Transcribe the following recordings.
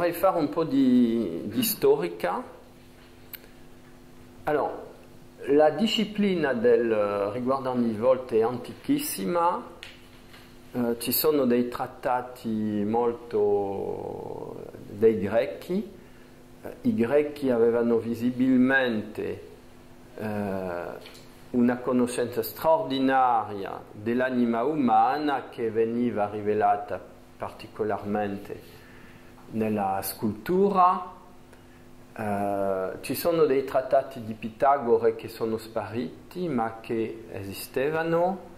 vorrei fare un po' di storica. Allora, la disciplina riguardante il Volta è antichissima, ci sono dei trattati molto dei Greci. I Greci avevano visibilmente una conoscenza straordinaria dell'anima umana che veniva rivelata particolarmente nella scultura. Ci sono dei trattati di Pitagora che sono spariti ma che esistevano,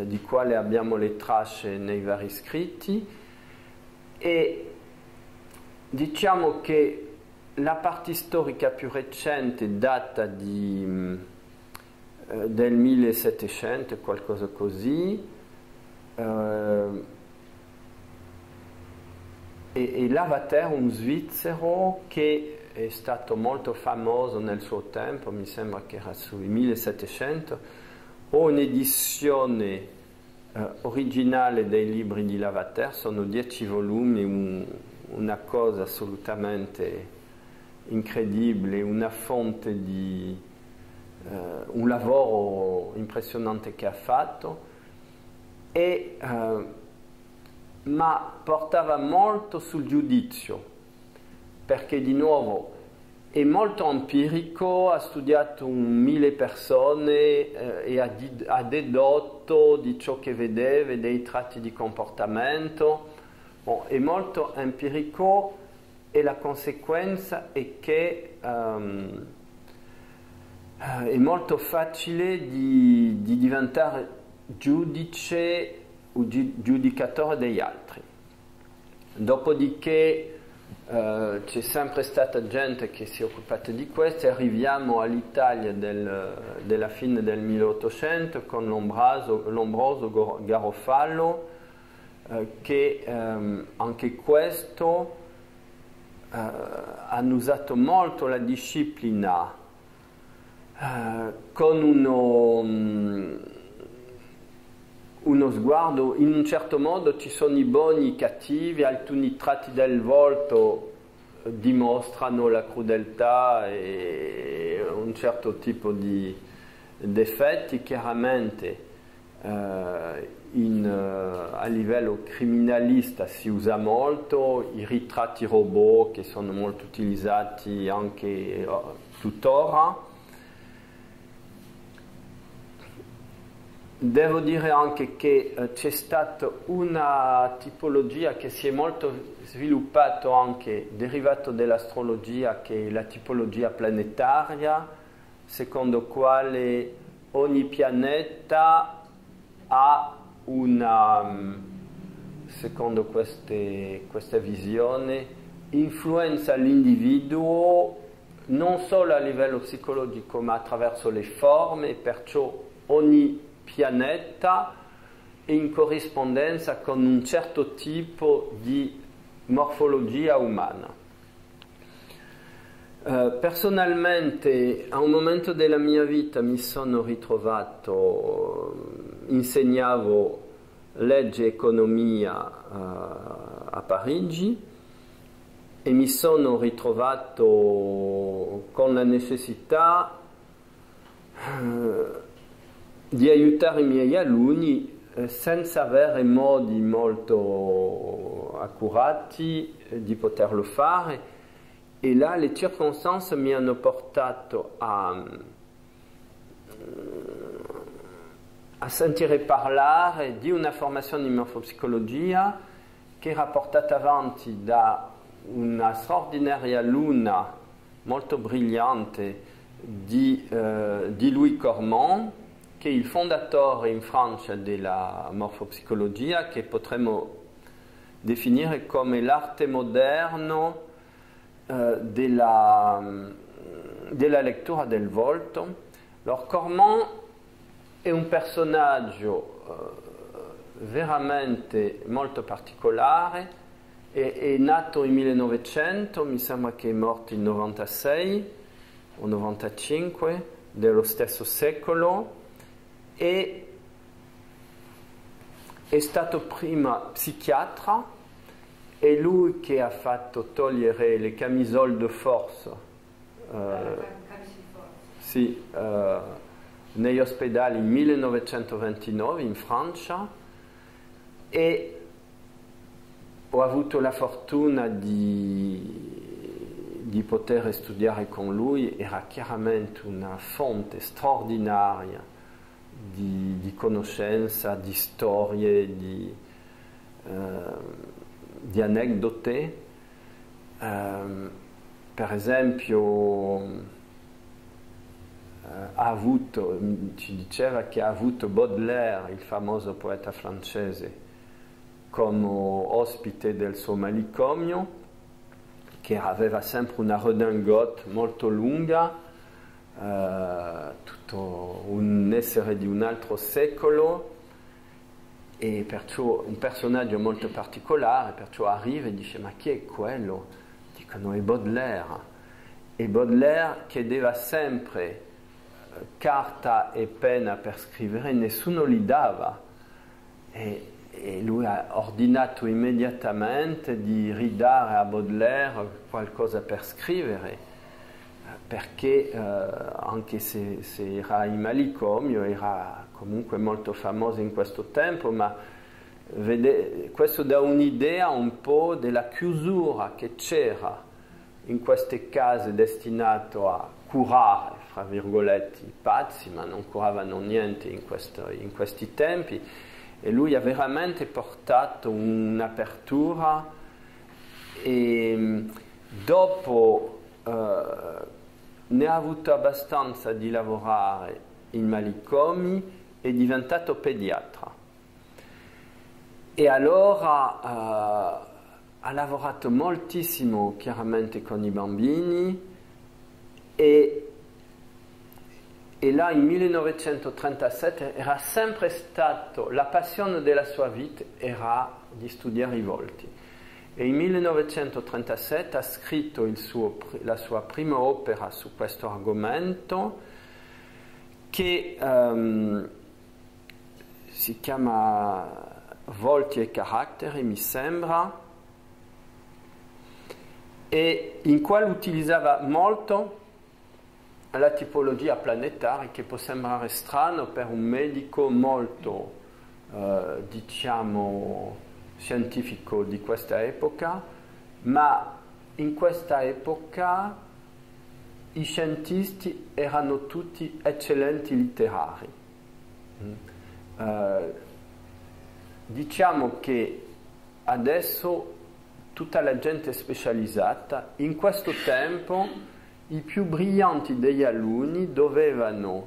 di quale abbiamo le tracce nei vari scritti, e diciamo che la parte storica più recente data del 1700, qualcosa così, e Lavater, un svizzero che è stato molto famoso nel suo tempo, mi sembra che era sui 1700, ho un'edizione originale dei libri di Lavater, sono 10 volumi, una cosa assolutamente incredibile, una fonte di un lavoro impressionante che ha fatto, ma portava molto sul giudizio, perché di nuovo è molto empirico, ha studiato 1000 persone e ha dedotto di ciò che vedeva, dei tratti di comportamento. È molto empirico e la conseguenza è che è molto facile di diventare giudice o giudicatore degli altri. Dopodiché c'è sempre stata gente che si è occupata di questo, e arriviamo all'Italia della fine del 1800 con Lombroso Garofalo, che anche questo hanno usato molto la disciplina con uno sguardo, in un certo modo ci sono i buoni e i cattivi, alcuni tratti del volto dimostrano la crudeltà e un certo tipo di difetti. Chiaramente a livello criminalista si usa molto i ritratti robot, che sono molto utilizzati anche tuttora. Devo dire anche che c'è stata una tipologia che si è molto sviluppata, anche derivato dall'astrologia, che è la tipologia planetaria, secondo quale ogni pianeta ha secondo questa visione, influenza l'individuo non solo a livello psicologico ma attraverso le forme, perciò ogni pianeta è in corrispondenza con un certo tipo di morfologia umana. Personalmente, a un momento della mia vita mi sono ritrovato, insegnavo legge e economia a Parigi, e mi sono ritrovato con la necessità di aiutare i miei alunni senza avere modi molto accurati di poterlo fare, e là le circostanze mi hanno portato a sentire parlare di una formazione in morfopsicologia che era portata avanti da una straordinaria alunna molto brillante di Louis Cormont, che è il fondatore in Francia della morfopsicologia, che potremmo definire come l'arte moderna della lettura del volto. Allora, Cormont è un personaggio veramente molto particolare, è nato nel 1900, mi sembra che è morto nel 96 o 95 dello stesso secolo, e è stato prima psichiatra è lui che ha fatto togliere le camisole de force, sì, negli ospedali nel 1929 in Francia, e ho avuto la fortuna di poter studiare con lui. Era chiaramente una fonte straordinaria di conoscenza, di storie, di aneddote. Per esempio ci diceva che ha avuto Baudelaire, il famoso poeta francese, come ospite del suo manicomio, che aveva sempre una redingote molto lunga, tutto un essere di un altro secolo, e perciò un personaggio molto particolare. Perciò arriva e dice: ma chi è quello? Dicono: è Baudelaire. E Baudelaire chiedeva sempre carta e penna per scrivere, nessuno gli dava, e lui ha ordinato immediatamente di ridare a Baudelaire qualcosa per scrivere, perché anche se era in manicomio era comunque molto famoso in questo tempo, ma questo dà un'idea un po' della chiusura che c'era in queste case destinate a curare, fra virgolette, i pazzi, ma non curavano niente in questi tempi. E lui ha veramente portato un'apertura, e dopo ne ha avuto abbastanza di lavorare in manicomi, è diventato pediatra. E allora ha lavorato moltissimo chiaramente con i bambini, e là nel 1937 era sempre stato, la passione della sua vita era di studiare i volti, e nel 1937 ha scritto la sua prima opera su questo argomento, che si chiama Volti e caratteri, mi sembra, e in quale utilizzava molto la tipologia planetaria, che può sembrare strano per un medico molto, diciamo, scientifico di questa epoca, ma in questa epoca i scienziati erano tutti eccellenti letterari. Diciamo che adesso tutta la gente è specializzata. In questo tempo i più brillanti degli alunni dovevano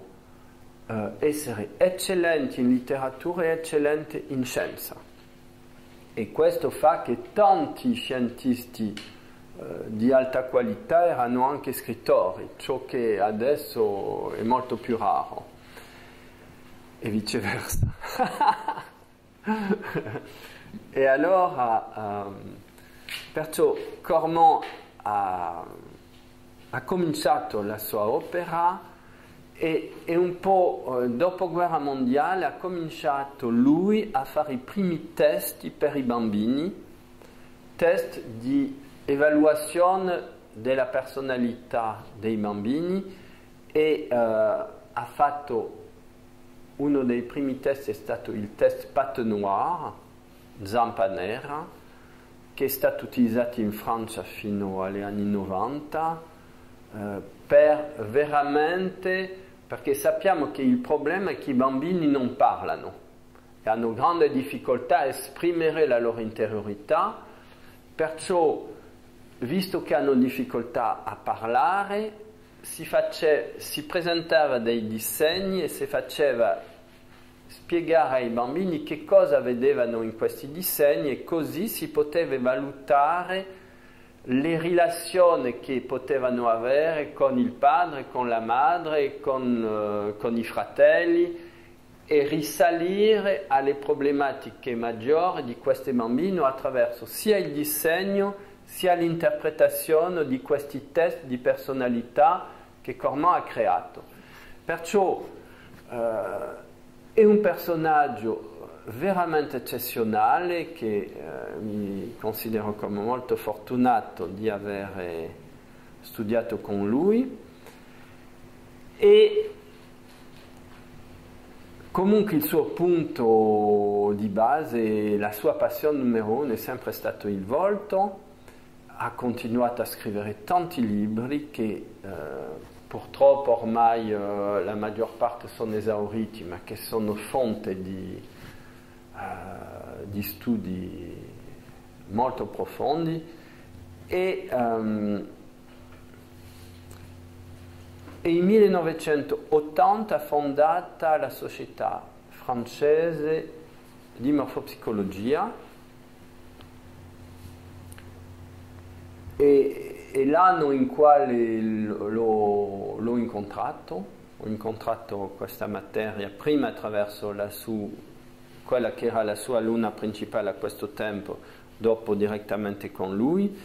essere eccellenti in letteratura e eccellenti in scienza, e questo fa che tanti scienziati di alta qualità erano anche scrittori, ciò che adesso è molto più raro, e viceversa. E allora perciò Cormon ha cominciato la sua opera, e un po' dopo guerra mondiale ha cominciato lui a fare i primi test per i bambini, test di evaluazione della personalità dei bambini, e ha fatto uno dei primi test, è stato il test Patte Noire, zampa nera, che è stato utilizzato in Francia fino agli anni 90, per veramente, perché sappiamo che il problema è che i bambini non parlano e hanno grande difficoltà a esprimere la loro interiorità, perciò, visto che hanno difficoltà a parlare, si presentava dei disegni e si faceva spiegare ai bambini che cosa vedevano in questi disegni, e così si poteva valutare le relazioni che potevano avere con il padre, con la madre, con i fratelli, e risalire alle problematiche maggiori di questi bambini attraverso sia il disegno sia l'interpretazione di questi test di personalità che Cormon ha creato. Perciò è un personaggio veramente eccezionale che mi considero come molto fortunato di aver studiato con lui, e comunque il suo punto di base, la sua passione numero uno è sempre stato il volto. Ha continuato a scrivere tanti libri che purtroppo ormai la maggior parte sono esauriti, ma che sono fonte di studi molto profondi, e nel 1980 ha fondata la Società francese di morfopsicologia, e l'anno in quale l'ho incontrato, ho incontrato questa materia prima attraverso quella che era la sua alunna principale a questo tempo, dopo direttamente con lui,